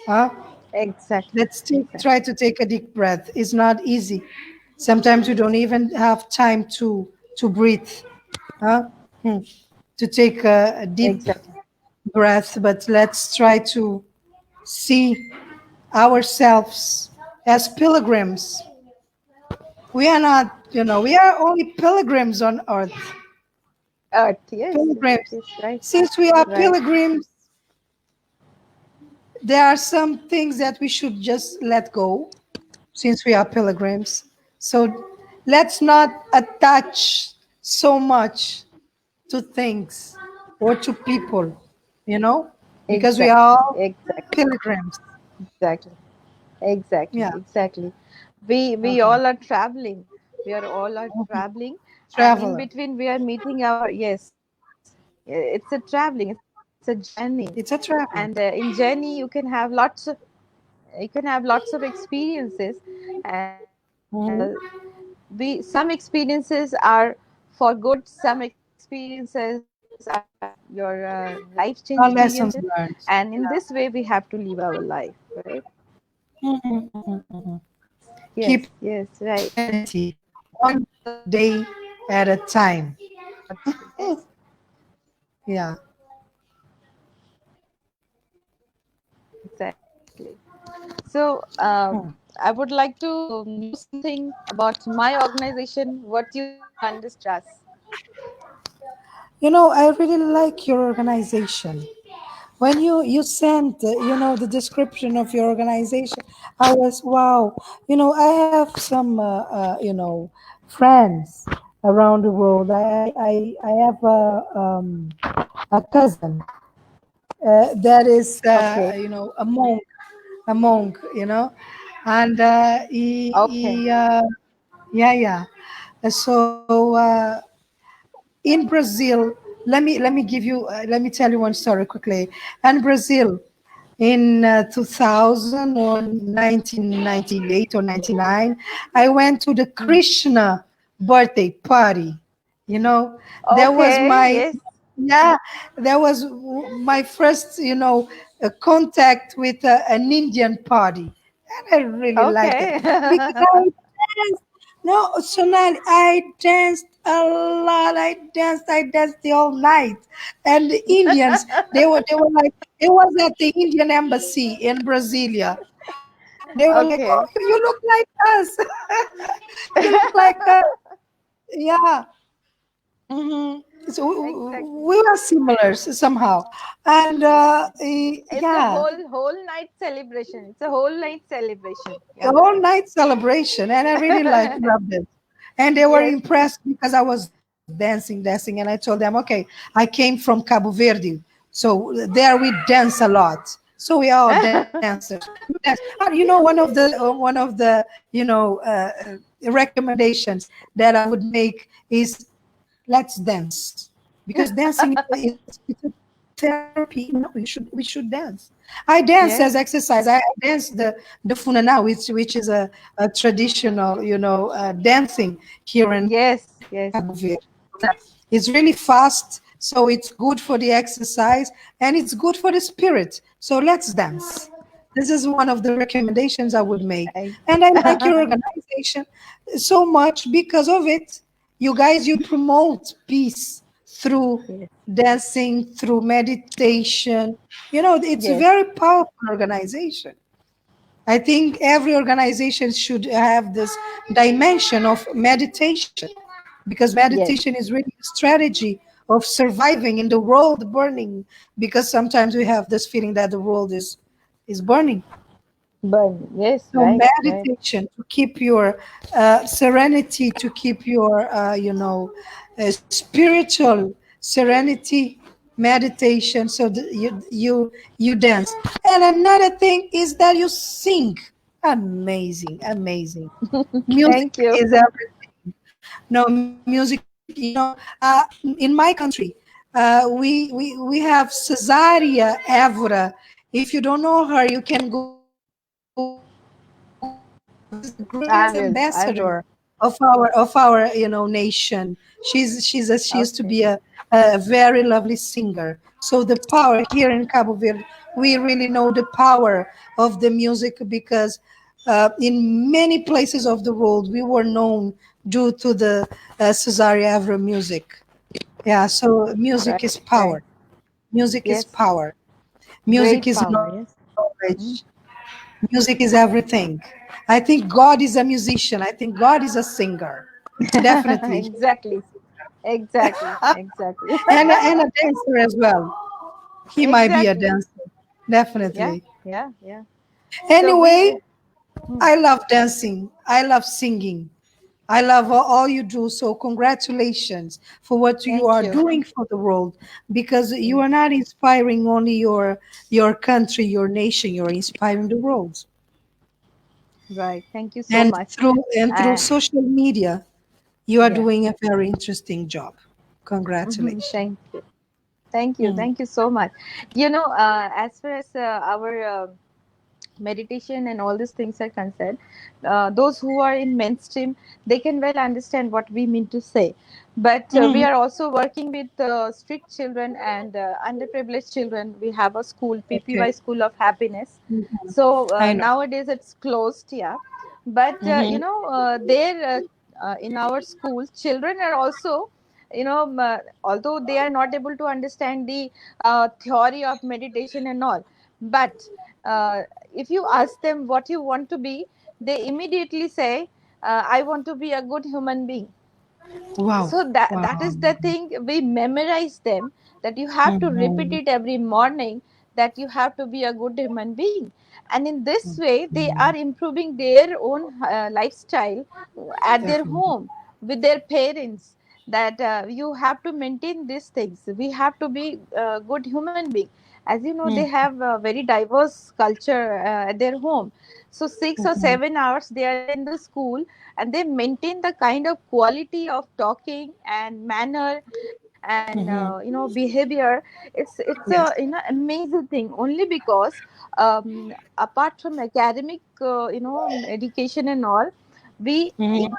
Huh? Exactly. Let's Exactly. try to take a deep breath. It's not easy. Sometimes you don't even have time to breathe. Huh? Hmm. To take a deep Exactly. breath, but let's try to see ourselves as pilgrims. We are not, we are only pilgrims on earth. Earth. Yes. Yes. Pilgrims. Yes. Right. Since we are Right. pilgrims, there are some things that we should just let go since we are pilgrims. So let's not attach so much to things or to people, because we Exactly. are all Exactly. pilgrims. Exactly. Exactly. Yeah. Exactly. We Uh-huh. all are traveling. We are all are Mhm. traveling, and in Traveler. between we are meeting our, yes. It's a traveling. It's a journey, It's a and traveling. in journey you can have lots of experiences, and Mhm. we some experiences are for good, some experiences are your life change Our experiences, lessons and learned. in this Yeah. way we have to live our life, right? Mhm, mhm, mhm. Yes, Keep yes, right. humanity one day at a time. Yes, Yeah. exactly. So I would like to know something about my organization. What you think on this, Ras? I really like your organization. When you sent the description of your organization, I was wow. I have some friends around the world. I have a cousin that is Okay, a monk, and okay, yeah, yeah. So in Brazil, let me give you let me tell you one story quickly. In Brazil, in 2000 or 1998 or 99, I went to the mm. Krishna birthday party. That was Okay, my yes. yeah, that was my first contact with an Indian party, and I really liked it Okay. because I danced. No, Sonali, I danced a lot. I danced the whole night. And the Indians, they were like, it was at the Indian embassy in Brasilia. And they were like, oh, you Okay. look like us. You look like us. Yeah. So we Exactly. were similar somehow. And It's a yeah, whole night celebration. It's a whole night celebration. a Yeah. whole night celebration. And I really loved it. And they were Yes. impressed because I was dancing. And I told them, okay, I came from Cabo Verde. So there we dance a lot. So we are all dancers. We dance. One of the recommendations that I would make is let's dance, because dancing it's a therapy. We should dance. I dance as Yes. exercise. I dance the funana, which is a traditional dancing here in Cabo Yes. Verde. Yes. It's really fast, so it's good for the exercise and it's good for the spirit. So let's dance. This is one of the recommendations I would make. I, And I like your organization so much because of it. You guys, you promote peace through yes. dancing, through meditation. It's a Yes. very powerful organization. I think every organization should have this dimension of meditation, because Yes. meditation is really a strategy of surviving in the world burning, because sometimes we have this feeling that the world is burning. Burn. Yes, So right, right. meditation to keep your serenity, to keep your spiritual serenity, meditation. So that you dance. And another thing is that you sing. Amazing, amazing. Music Thank you. is everything. No, music. In my country, we have Cesaria Evora. If you don't know her, you can Google her. She's the greatest ambassador I will. of I will. our nation. She used to be Okay. a very lovely singer. So the power here in Cabo Verde, we really know the power of the music because in many places of the world we were known due to the Cesaria Evora music. Yeah, so music Right, is right. power. Music is Yes. power. Music Great is power. Yes. knowledge. Mm. Music is everything. I think God is a musician. I think God is a singer. Definitely. Exactly. Exactly. Exactly. And a dancer as well. He might be a Exactly. dancer. Yeah. Definitely. Yeah. Yeah. So Anyway, we. Hmm, I love dancing. I love singing. I love all you do. So, congratulations for what you thank are you. doing for the world because you Mm. are not inspiring only your country, your nation, you're inspiring the world. Right. Thank you so And much. through Uh, social media, you are yeah. doing a very interesting job. Mhm. Congratulations. Thank you. Thank you. Mm. Thank you so much. As far as our meditation and all these things are concerned, those who are in mainstream, they can well understand what we mean to say. But we Mhm. are also working with strict children and underprivileged children. We have a school, Okay. PPY School of Happiness. Mhm. So I know. nowadays it's closed, yeah. But Hmm. there in our school, children are also, although they are not able to understand the theory of meditation and all, but if you ask them what you want to be, they immediately say, I want to be a good human being. Wow. So that Wow. is the thing, we memorize them, that you have to repeat Mhm. it every morning, that you have to be a good human being. And in this way they are Mhm. improving their own lifestyle at their Definitely. home with their parents, that you have to maintain these things, we have to be a good human being. As you know, they Mm. have a very diverse culture at their home. So 6 or 7 hours they are in the school, and they maintain the kind of quality of talking and manner and Mhm. behavior. It's a Yes. amazing thing, only because apart from academic education and all, we Mhm.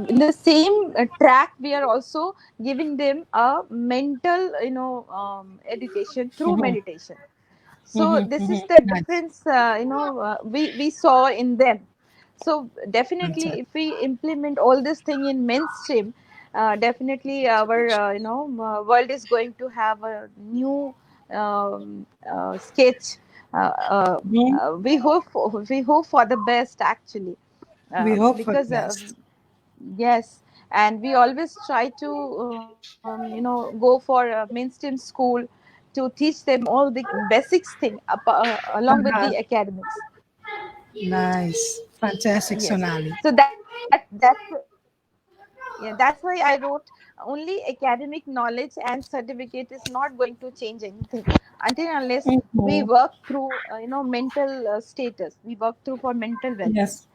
in the same track we are also giving them a mental education through Mhm. meditation. So Mhm. this is Mhm. the Nice. difference we saw in them. So definitely if Fantastic. we implement all this thing in mainstream, definitely our world is going to have a new sketch. Mhm. We hope for the best, actually, We hope for the because best. yes. And we always try to go for a mainstream school to teach them all the basics thing along with Uh-huh. the academics. Nice. Fantastic, Yes. Sonali. So that's why I wrote, only academic knowledge and certificate is not going to change anything until unless we Mhm. work through mental status, we work through for mental wellness. Yes.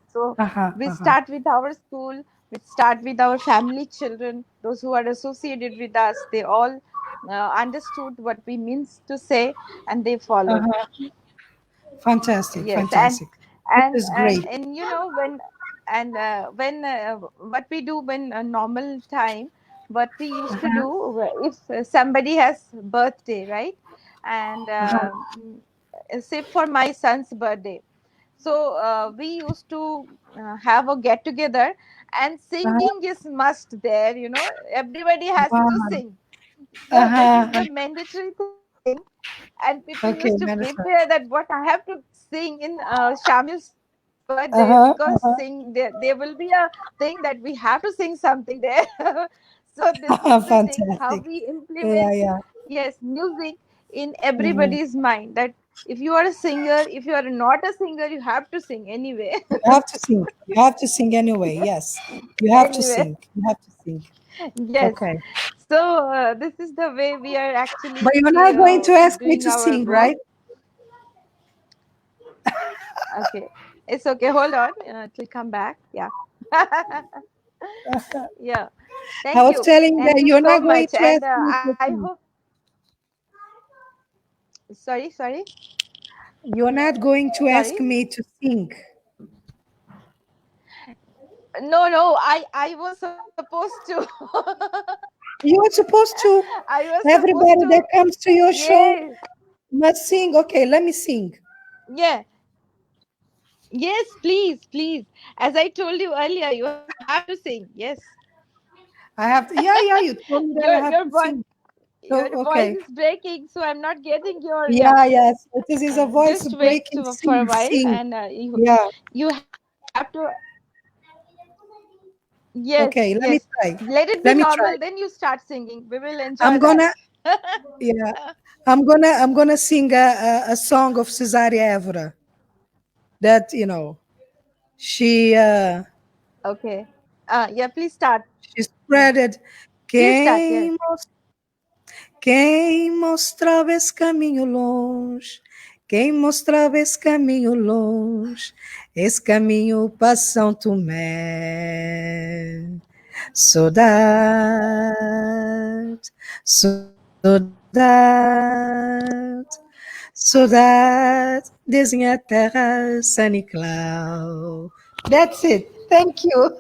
So Uh-huh. we Uh-huh. start with our school, we start with our family children, those who are associated with us, they all understood what we means to say, and they followed. Uh-huh. Fantastic. Yes. and Fantastic. This and is and great. and when what we do when normal time, what we used to Uh-huh. do, if somebody has birthday, right? And Uh-huh. say for my son's birthday, so we used to have a get together, and Uh-huh. singing is must there, everybody has to Wow. sing. So this is Uh-huh. the mandatory thing. And people used to Okay, prepare Melissa. that what I have to sing in Shamil's birthday, because Uh-huh. Uh-huh. there will be a thing that we have to sing something there. So this is the thing how Fantastic. we implement, Yeah, yeah. yes, music in Mm-hmm. everybody's mind, that If you are a singer, if you are not a singer, you have to sing anyway. You have to sing. You have to sing anyway. Yes, you have to Anyway, sing. You have to sing. yes. Okay. So this is the way we are But actually you're not going to ask me doing to our sing, work. right? Okay, it's okay. Hold on, it will come back. Yeah. Yeah. I Thank was you. telling that Thank you you're so not going much. to And ask me I to hope. sing. Sorry. You're not going to ask Sorry. me to sing. No. I was supposed to. You are supposed to. I was supposed Everybody to. that comes to your show Yes. must sing. Okay, let me sing. Yeah. Yes. Please. As I told you earlier, you have to sing. Yes. I have to. Yeah, yeah. You told me that I have Your to voice sing. your So voice okay. is breaking, so I'm not getting your, yeah. Yeah, yes. It is a voice Just wait breaking. for a Sing, while, sing. and Yeah. you have to. Yes, Okay. yes. Let me try. Let it be Let me normal, try. then you start singing. We will enjoy I'm that. gonna. Yeah. I'm gonna sing a song of Cesaria Evora that she Okay. Yeah, please start. she Yeah. spreaded. Please start. Yeah. Quem mostrava esse caminho longe, quem mostrava esse caminho longe, esse caminho para São Tomé. Saudade, saudade, saudade, desenha a terra, San Nicolau. That's it. Thank you.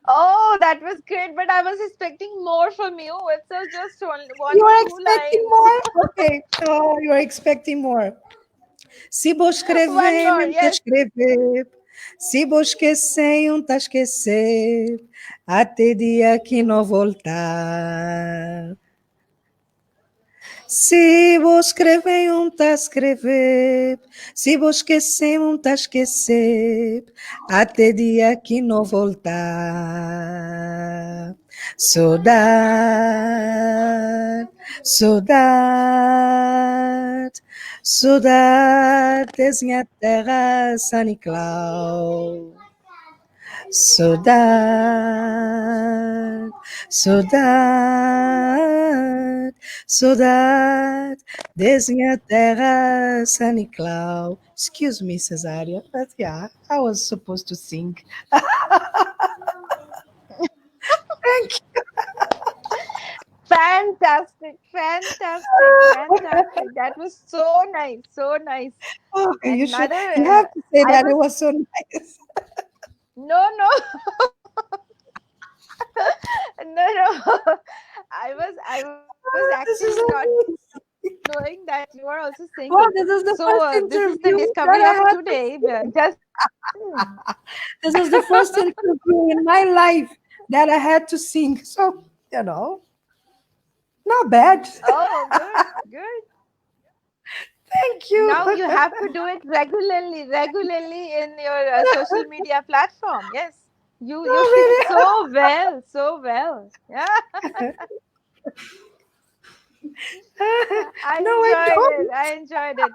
Oh, that was great, but I was expecting more from you. It's just one You or are two expecting lines. more? Okay. Oh, you are expecting more. Se vou One escrever, more. mesmo que Yes. escrever. Se vou esquecer, um tá esquecer. Até dia que não voltar. Se vou escrever, um tá escrever. Se vou esquecer, um tá esquecer. Até dia que não voltar. Saudade, saudade, saudade, desenha a terra, San Nicolau. Saudade, saudade, saudade, desenha a terra, San Nicolau. Excuse me, Cesaria, but yeah, I was supposed to sing. Thank Fantastic. That was so nice, so nice. you. You And should. mother, You have to say I that it was was so nice. no, no. I was This is actually not amazing. knowing that you are also singing. Well, this is the So first this is the interview that discovery I of had to today. sing. Just This is the first interview in my life that I had to sing. So, not bad. oh, good. Thank you. Now you have to do it regularly in your social media platform. Yes, you sing Oh, so well. Yeah, really? I No, I enjoyed it. don't. I enjoyed it.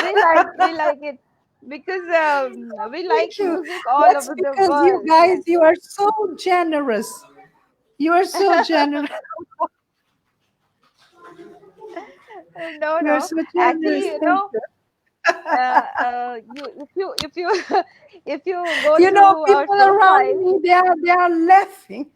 We like it because we like Thank you. music all That's over the because you world. guys, Yes. you are so generous. You are so generous. No, You are no. so Actually, generous. Thank you. you if you if you go through our People around profile, me, they are laughing.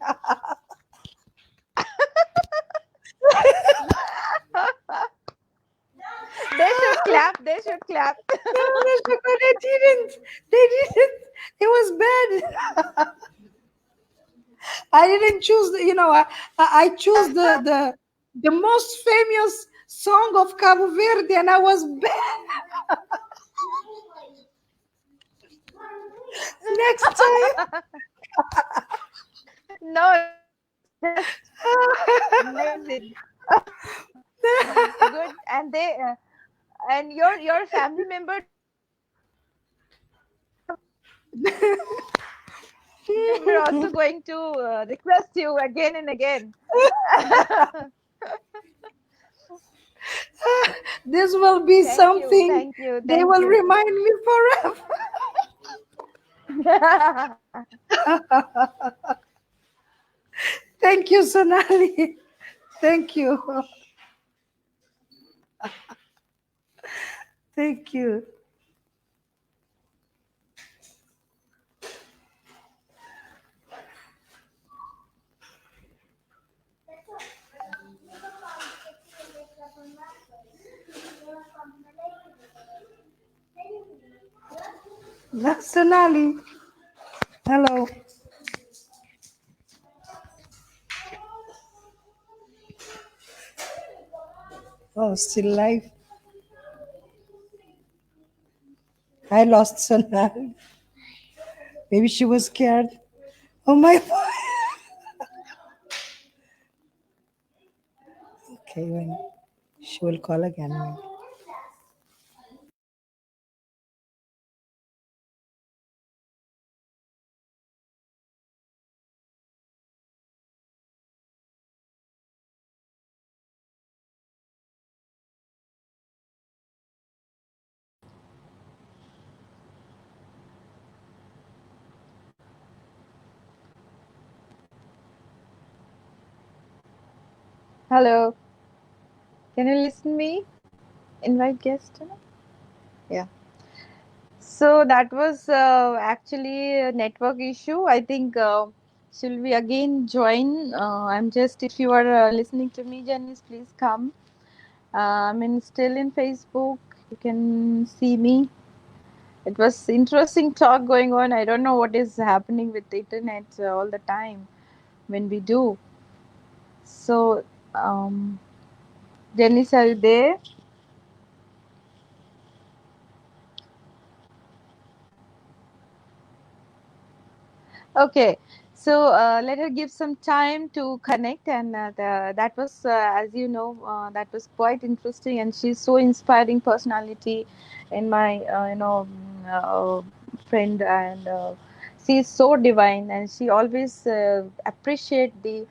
they should clap. They should clap. No, Rashika, they didn't. They didn't. It was bad. I didn't choose. I choose the most famous song of Cabo Verde, and I was bad. Next time. No, just amazing. Good. And they and your family member they were also going to request you again and again. This will be Thank you, something thank you, they thank will you. remind me forever. Thank you, Sonali. Thank you. Thank you. Sonali. Hello. Oh, still live. I lost Sonali. Maybe she was scared. Oh my God. Okay, when she will call again. Maybe. Hello, can you listen me? Invite guest. Yeah. So that was actually a network issue. I think shall we again join? I'm just if you are listening to me, Janice, please come. I'm still in Facebook. You can see me. It was interesting talk going on. I don't know what is happening with the internet all the time when we do. So, Janice, are you there? Okay, so let her give some time to connect, and that was, as you know, that was quite interesting, and she's so inspiring personality, in my friend, and she's so divine, and she always appreciate the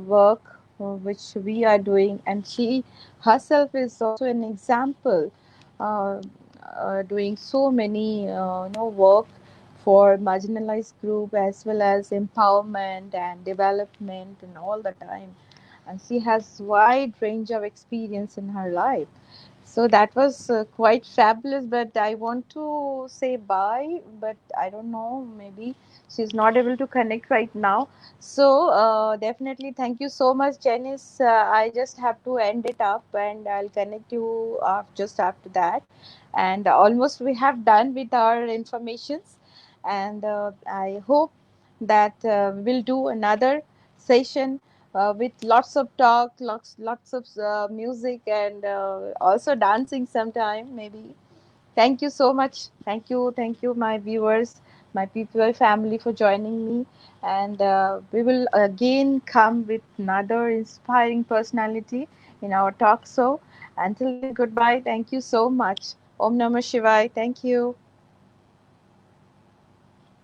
work which we are doing, and she herself is also an example, uh, doing so many work for marginalized group as well as empowerment and development and all the time, and she has wide range of experience in her life. So that was quite fabulous, but I want to say bye, but I don't know, maybe she's not able to connect right now. So definitely thank you so much, Janice. I just have to end it up, and I'll connect you just after that. And almost we have done with our informations, and I hope that we'll do another session with lots of talk, lots of music, and also dancing sometime maybe. Thank you so much. Thank you, my viewers, my people, family, for joining me. And we will again come with another inspiring personality in our talk show. Until then, goodbye. Thank you so much. Om Namah Shivaya. Thank you.